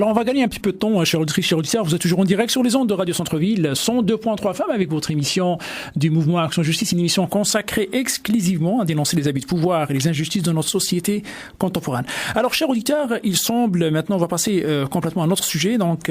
Alors, on va gagner un petit peu de temps, chers auditrices, chers auditeurs. Vous êtes toujours en direct sur les ondes de Radio Centre-Ville, 102.3 FM, avec votre émission du Mouvement Action Justice, une émission consacrée exclusivement à dénoncer les abus de pouvoir et les injustices de notre société contemporaine. Alors, chers auditeurs, il semble, maintenant, on va passer complètement à un autre sujet. Donc,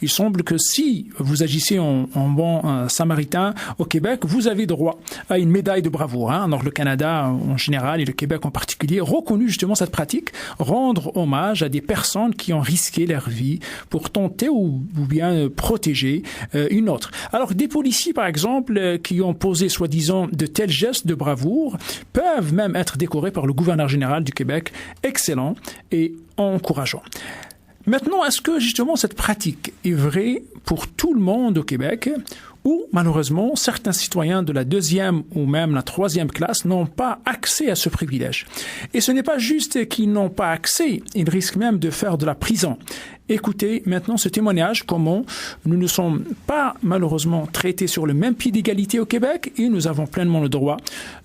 il semble que si vous agissez en bon samaritain au Québec, vous avez droit à une médaille de bravoure. Alors, le Canada en général et le Québec en particulier reconnu justement cette pratique, rendre hommage à des personnes qui ont risqué leur vie pour tenter ou bien protéger une autre. Alors, des policiers, par exemple, qui ont posé soi-disant de tels gestes de bravoure peuvent même être décorés par le gouverneur général du Québec. Excellent et encourageant. Maintenant, est-ce que justement cette pratique est vraie pour tout le monde au Québec ou malheureusement certains citoyens de la 2e ou même la 3e classe n'ont pas accès à ce privilège? Et ce n'est pas juste qu'ils n'ont pas accès, ils risquent même de faire de la prison. Écoutez maintenant ce témoignage, comment nous ne sommes pas malheureusement traités sur le même pied d'égalité au Québec et nous avons pleinement le droit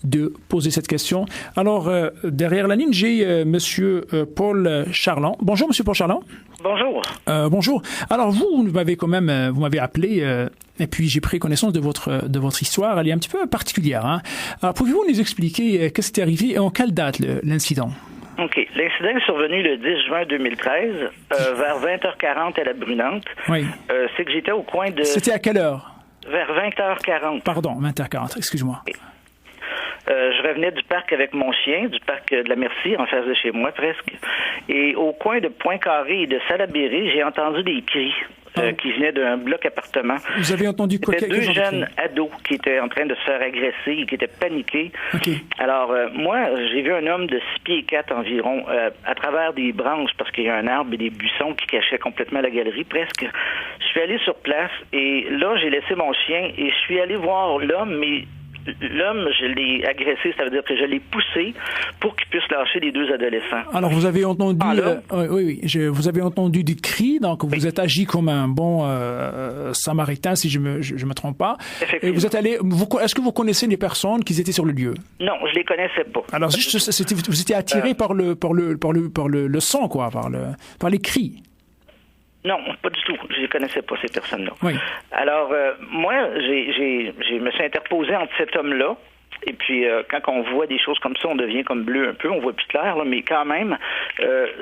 de poser cette question. Alors, derrière la ligne, j'ai Monsieur Paul Charland. Bonjour, Monsieur Paul Charland. Bonjour. Bonjour. Alors, vous m'avez appelé et puis j'ai pris connaissance de votre histoire. Elle est un petit peu particulière. Hein? Alors, pouvez-vous nous expliquer qu'est-ce qui est arrivé et en quelle date l'incident? OK. L'incident est survenu le 10 juin 2013, vers 20h40 à la Brunante. Oui. C'est que j'étais au coin de... C'était à quelle heure? Vers 20h40. Pardon, 20h40, excuse-moi. Okay. Je revenais du parc avec mon chien, du parc de la Merci, en face de chez moi presque. Et au coin de Pointe-Carré et de Salaberry, j'ai entendu des cris. Qui venaient d'un bloc appartement. Vous avez entendu quoi? C'était 2 jeunes ados qui étaient en train de se faire agresser et qui étaient paniqués. Okay. Alors, moi, j'ai vu un homme de 6 pieds 4 environ à travers des branches parce qu'il y a un arbre et des buissons qui cachaient complètement la galerie presque. Je suis allé sur place et là, j'ai laissé mon chien et je suis allé voir l'homme, mais l'homme, je l'ai agressé, ça veut dire que je l'ai poussé pour qu'il puisse lâcher les 2 adolescents. Alors, vous avez entendu, vous avez entendu des cris, donc vous êtes agi comme un bon samaritain, si je me trompe pas. Et vous êtes allé, est-ce que vous connaissez les personnes qui étaient sur le lieu? Non, je les connaissais pas. Alors, vous étiez attiré par le son, quoi, par les cris. Non, pas du tout. Je ne connaissais pas, ces personnes-là. Oui. Alors, moi, je me suis interposé entre cet homme-là. Et puis, quand on voit des choses comme ça, on devient comme bleu un peu, on voit plus clair, là, mais quand même,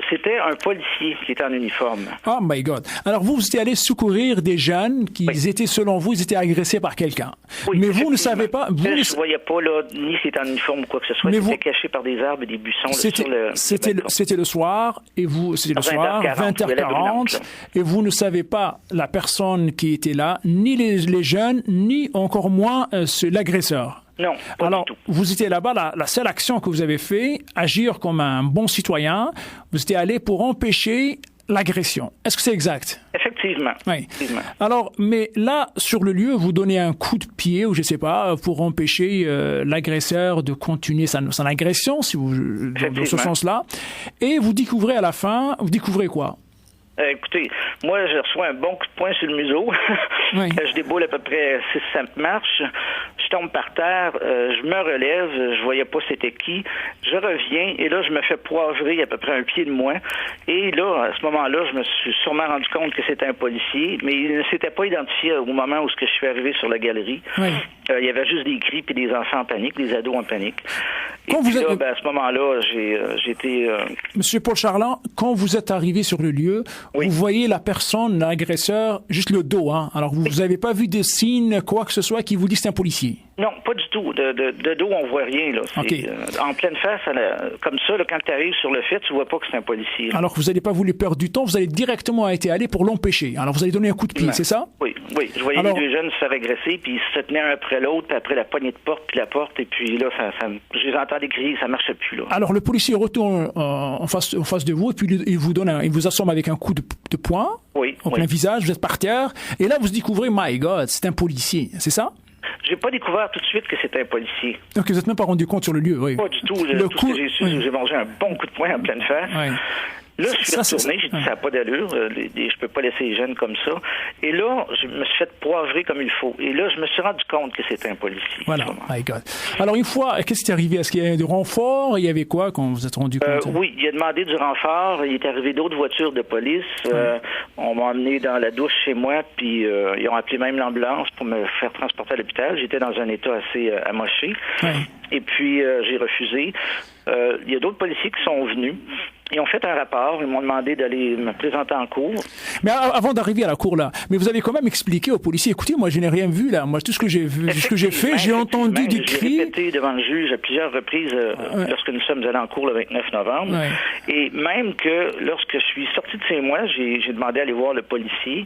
c'était un policier qui était en uniforme. Oh my God. Alors, vous étiez allé secourir des jeunes qui étaient, selon vous, ils étaient agressés par quelqu'un. Oui, mais vous ne savez pas... Je ne voyais pas, là, ni si c'était en uniforme ou quoi que ce soit. C'était caché par des arbres et des buissons. C'était le soir, et vous... C'était le soir, 20h40, et vous ne savez pas la personne qui était là, ni les jeunes, ni encore moins l'agresseur. Non, pas alors, du tout. Vous étiez là-bas, la seule action que vous avez fait, agir comme un bon citoyen, vous étiez allé pour empêcher l'agression. Est-ce que c'est exact? Effectivement. Oui. Effectivement. Alors, mais là, sur le lieu, vous donnez un coup de pied, ou je sais pas, pour empêcher l'agresseur de continuer son agression, si vous, dans ce sens-là. Et vous découvrez à la fin, vous découvrez quoi? Écoutez, moi, je reçois un bon coup de poing sur le museau. Oui. Je déboule à peu près 6-5 marches. Je tombe par terre. Je me relève. Je voyais pas c'était qui. Je reviens. Et là, je me fais poivrer à peu près un pied de moi. Et là, à ce moment-là, je me suis sûrement rendu compte que c'était un policier. Mais il ne s'était pas identifié au moment où je suis arrivé sur la galerie. Oui. Il y avait juste des cris puis des enfants en panique, des ados en panique. Et puis là, à ce moment-là, j'étais... Monsieur Paul Charland, quand vous êtes arrivé sur le lieu, vous voyez la personne, l'agresseur, juste le dos, hein? Alors, vous n'avez pas vu de signes, quoi que ce soit, qui vous dit que c'est un policier? Non, pas du tout. De dos, on voit rien, là. Okay. En pleine face, comme ça, là, quand tu arrives sur le fait, tu vois pas que c'est un policier. Là. Alors, vous n'allez pas voulu perdre du temps, vous allez directement été allé pour l'empêcher. Alors, vous allez donner un coup de pied, c'est ça? Oui. Je voyais les 2 jeunes se faire agresser, puis ils se tenaient un après l'autre, puis après la poignée de porte, puis la porte, et puis là, je les entendais crier, ça marchait plus, là. Alors, le policier retourne en face de vous, et puis il vous assomme avec un coup de poing, au plein visage, vous êtes par terre, et là, vous découvrez, my God, c'est un policier, c'est ça? J'ai pas découvert tout de suite que c'était un policier. Donc, vous n'êtes même pas rendu compte sur le lieu, oui. Pas du tout. Tout ce que j'ai su, j'ai mangé un bon coup de poing en pleine face. Oui. Là, je suis retourné, j'ai dit, ça n'a pas d'allure, je peux pas laisser les jeunes comme ça. Et là, je me suis fait poivrer comme il faut. Et là, je me suis rendu compte que c'était un policier. Voilà, my God. Alors, une fois, qu'est-ce qui est arrivé? Est-ce qu'il y a eu du renfort? Il y avait quoi quand vous vous êtes rendu compte? Oui, il a demandé du renfort. Il est arrivé d'autres voitures de police. On m'a emmené dans la douche chez moi, puis ils ont appelé même l'ambulance pour me faire transporter à l'hôpital. J'étais dans un état assez amoché. Et puis, j'ai refusé. Il y a d'autres policiers qui sont venus. Ils ont fait un rapport. Ils m'ont demandé d'aller me présenter en cour. Mais avant d'arriver à la cour, là, mais vous avez quand même expliqué aux policiers, écoutez, moi, je n'ai rien vu, là. Moi, tout ce que j'ai vu, ce que j'ai fait, j'ai entendu des cris. J'ai répété devant le juge à plusieurs reprises lorsque nous sommes allés en cour le 29 novembre. Et même que lorsque je suis sorti de chez moi, j'ai demandé à aller voir le policier.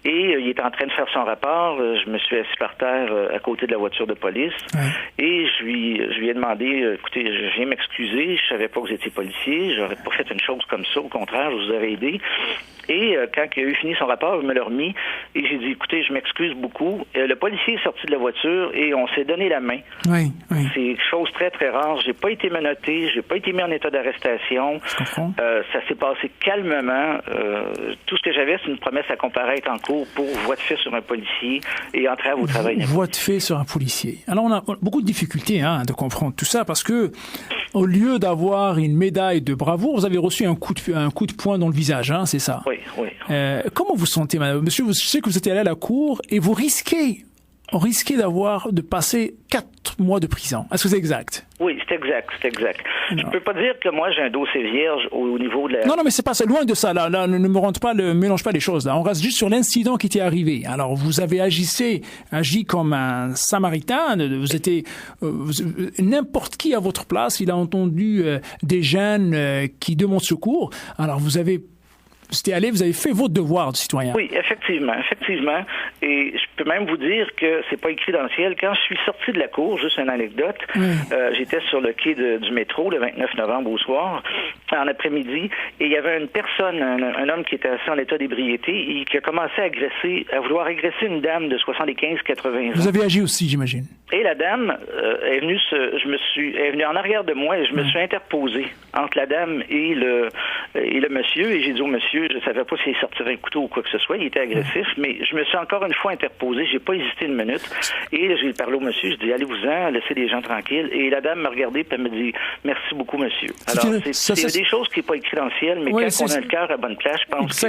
Et il est en train de faire son rapport. Je me suis assis par terre à côté de la voiture de police. Et je lui ai demandé, écoutez, je viens m'excuser. Je savais pas que vous étiez policier. J'aurais pas fait une chose comme ça. Au contraire, je vous aurais aidé. Et quand il a eu fini son rapport, il me l'a remis. Et j'ai dit, écoutez, je m'excuse beaucoup. Le policier est sorti de la voiture et on s'est donné la main. C'est une chose très, très rare. J'ai pas été menotté. J'ai pas été mis en état d'arrestation. Ça s'est passé calmement. Tout ce que j'avais, c'est une promesse à comparaître en cours pour voie de fait sur un policier et entrave au travail. Voie de fait sur un policier. Alors, on a beaucoup de difficultés de comprendre tout ça parce que au lieu d'avoir une médaille de bravoure, vous avez reçu un coup de poing dans le visage, c'est ça? Oui. Comment vous sentez, madame? Monsieur, je sais que vous étiez allé à la cour et vous risquez de passer 4 mois de prison. Est-ce que c'est exact? Oui, c'est exact. Je peux pas dire que moi j'ai un dossier vierge au niveau de la... Non, mais c'est pas ça. Loin de ça. Là, ne mélange pas les choses. Là, on reste juste sur l'incident qui était arrivé. Alors, vous avez agi comme un Samaritain. Vous étiez n'importe qui à votre place. Il a entendu des jeunes qui demandent secours. Alors, vous avez fait votre devoir de citoyen. Oui, effectivement. Et je peux même vous dire que c'est pas écrit dans le ciel. Quand je suis sorti de la cour, juste une anecdote, j'étais sur le quai du métro le 29 novembre au soir, en après-midi, et il y avait une personne, un homme qui était assis en état d'ébriété, et qui a commencé à vouloir agresser une dame de 75-80 ans. Vous avez agi aussi, j'imagine. Et la dame est venue en arrière de moi et je me suis interposé entre la dame et le monsieur, et j'ai dit au monsieur, je savais pas s'il sortirait un couteau ou quoi que ce soit, il était agressif, mais je me suis encore une fois interposé, j'ai pas hésité une minute, et j'ai parlé au monsieur, je dis allez-vous-en, laissez les gens tranquilles, et la dame m'a regardé et elle me dit merci beaucoup monsieur. Alors c'est des choses qui n'est pas écrit dans le ciel, mais quand on a le cœur à bonne place, je pense qu'on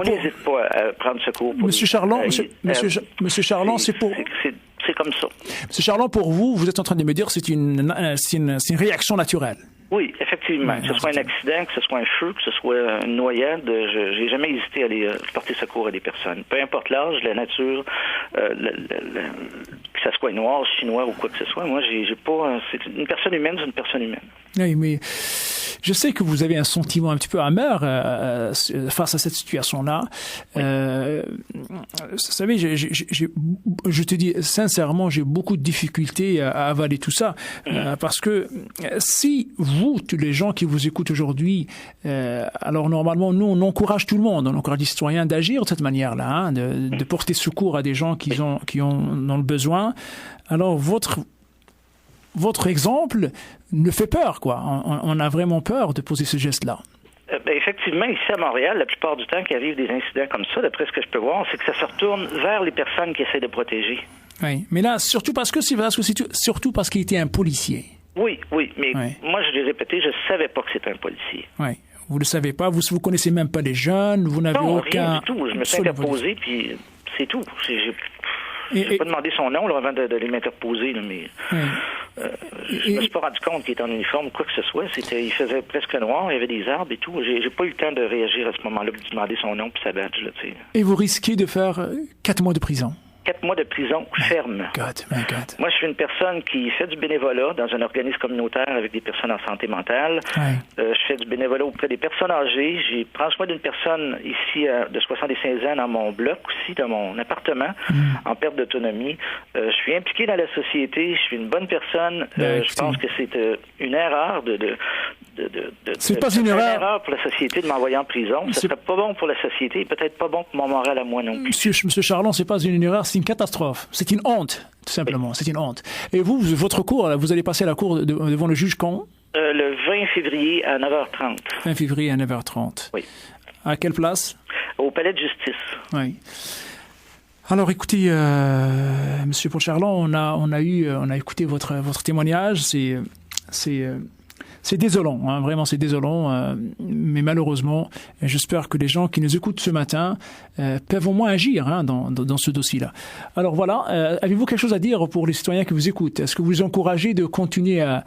n'hésite pas à prendre secours. Monsieur Charland, Monsieur Charland, c'est comme ça. Monsieur Charland, pour vous êtes en train de me dire c'est une réaction naturelle. Oui, effectivement. Que ce soit un accident, que ce soit un feu, que ce soit une noyade, j'ai jamais hésité à aller porter secours à des personnes. Peu importe l'âge, la nature, que ça soit noir, chinois ou quoi que ce soit. Moi, j'ai pas. C'est une personne humaine, c'est une personne humaine. Oui, mais je sais que vous avez un sentiment un petit peu amer face à cette situation-là. Oui. Vous savez, je te dis sincèrement, j'ai beaucoup de difficultés à avaler tout ça parce que si tous les gens qui vous écoutent aujourd'hui, alors normalement, nous, on encourage tout le monde, on encourage les citoyens d'agir de cette manière-là, de porter secours à des gens qui ont dans le besoin. Alors, votre exemple ne fait peur, quoi. On a vraiment peur de poser ce geste-là. Effectivement, ici à Montréal, la plupart du temps qu'il arrive des incidents comme ça, d'après ce que je peux voir, c'est que ça se retourne vers les personnes qui essaient de protéger. Oui, mais là, surtout parce qu'il était un policier. Oui, mais moi, je l'ai répété, je ne savais pas que c'était un policier. Oui, vous ne le savez pas, vous ne connaissez même pas les jeunes, vous n'avez aucun... Non, rien du tout. Je me suis interposé, puis c'est tout. J'ai pas demandé son nom avant de m'interposer, mais je me suis pas rendu compte qu'il était en uniforme ou quoi que ce soit. Il faisait presque noir, il y avait des arbres et tout. J'ai pas eu le temps de réagir à ce moment-là, de demander son nom puis sa badge. Là, et vous risquez de faire 4 mois de prison? 4 mois de prison ferme. My God. Moi, je suis une personne qui fait du bénévolat dans un organisme communautaire avec des personnes en santé mentale. Je fais du bénévolat auprès des personnes âgées. J'ai pris soin d'une personne ici de 75 ans dans mon bloc aussi, dans mon appartement, en perte d'autonomie. Je suis impliqué dans la société. Je suis une bonne personne. Je pense que c'est une erreur c'est pas une erreur pour la société de m'envoyer en prison. Ce serait pas bon pour la société et peut-être pas bon pour mon moral à moi non plus. Monsieur Charland, c'est pas une erreur, c'est une catastrophe. C'est une honte, tout simplement. C'est une honte. Et vous, votre cours, vous allez passer à la cour devant le juge quand? Le 20 février à 9h30. Fin février à 9h30. Oui. À quelle place? Au Palais de justice. Oui. Alors, écoutez, Monsieur Paul Charland, on a écouté votre témoignage. C'est désolant, hein, vraiment, c'est désolant. Mais malheureusement, j'espère que les gens qui nous écoutent ce matin peuvent au moins agir dans ce dossier-là. Alors voilà, avez-vous quelque chose à dire pour les citoyens qui vous écoutent? Est-ce que vous encouragez de continuer à...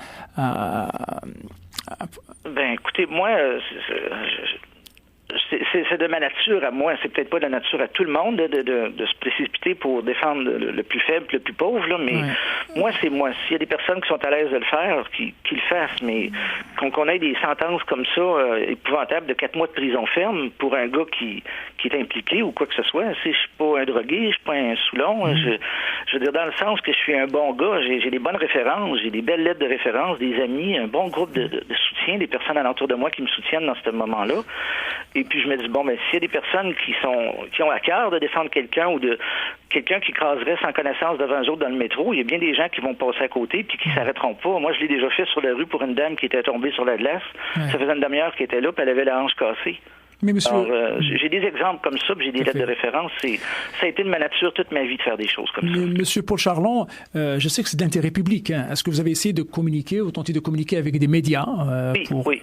Ben, écoutez, moi, c'est de ma nature à moi, c'est peut-être pas de la nature à tout le monde de se précipiter pour défendre le plus faible, le plus pauvre, là, mais moi, c'est moi. S'il y a des personnes qui sont à l'aise de le faire, qu'ils le fassent, mais qu'on ait des sentences comme ça, épouvantables de 4 mois de prison ferme pour un gars qui est impliqué ou quoi que ce soit. Je suis pas un drogué, je suis pas un saoulon. Je veux dire, dans le sens que je suis un bon gars, j'ai des bonnes références, j'ai des belles lettres de référence, des amis, un bon groupe de soutien, des personnes alentour de moi qui me soutiennent dans ce moment-là. Et puis je me dis, bon, ben s'il y a des personnes qui ont à cœur de défendre quelqu'un ou de quelqu'un qui craserait sans connaissance devant eux autres dans le métro, il y a bien des gens qui vont passer à côté puis qui s'arrêteront pas. Moi, je l'ai déjà fait sur la rue pour une dame qui était tombée sur la glace. Ça faisait une demi-heure qu'elle était là, puis elle avait la hanche cassée. Mais monsieur... Alors, j'ai des exemples comme ça, puis j'ai des lettres de référence. Ça a été de ma nature toute ma vie de faire des choses comme ça. Monsieur Paul Charland, je sais que c'est d'intérêt public. Hein. Est-ce que vous avez essayé de communiquer ou tenter de communiquer avec des médias Oui.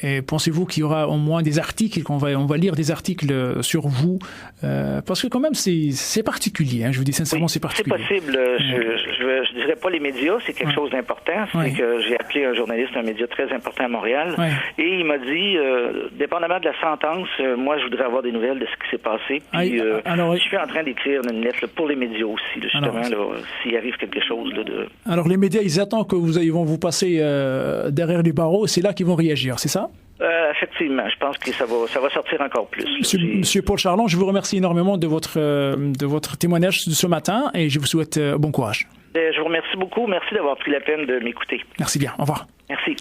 Et pensez-vous qu'il y aura au moins des articles, on va lire des articles sur vous parce que quand même, c'est particulier. Hein. Je vous dis sincèrement, c'est particulier. C'est possible. Je dirais pas les médias, c'est quelque chose d'important. C'est que j'ai appelé un journaliste, un média très important à Montréal, et il m'a dit, dépendamment de la sentence, moi, je voudrais avoir des nouvelles de ce qui s'est passé. Puis, je suis en train d'écrire une lettre pour les médias aussi, justement, s'il arrive quelque chose. Alors, les médias, ils attendent que ils vont vous passer derrière les barreaux, c'est là qu'ils vont réagir, c'est ça? Effectivement, je pense que ça va sortir encore plus. Monsieur Paul Charland, je vous remercie énormément de votre témoignage de ce matin et je vous souhaite bon courage. Je vous remercie beaucoup. Merci d'avoir pris la peine de m'écouter. Merci bien. Au revoir. Merci.